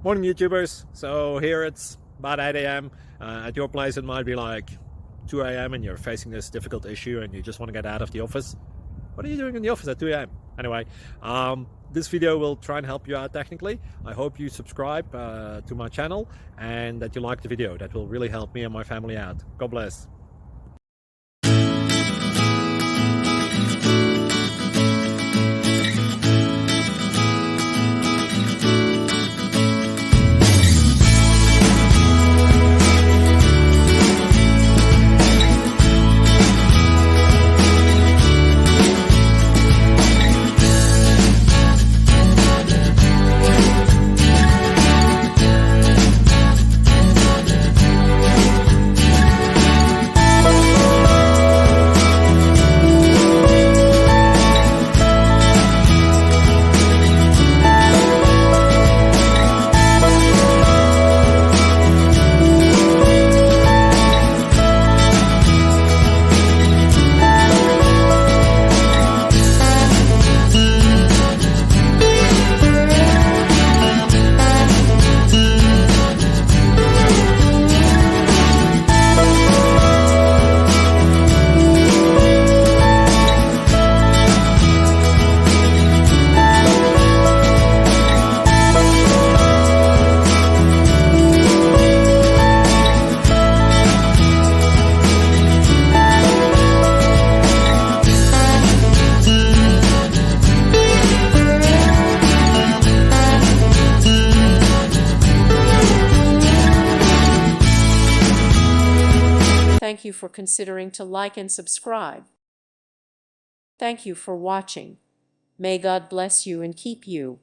Morning YouTubers. So here it's about 8 a.m. At your place it might be like 2 a.m. and you're facing this difficult issue and you just want to get out of the office. What are you doing in the office at 2 a.m.? Anyway, this video will try and help you out technically. I hope you subscribe to my channel and that you like the video. That will really help me and my family out. God bless. Thank you for considering to like and subscribe. Thank you for watching. May God bless you and keep you.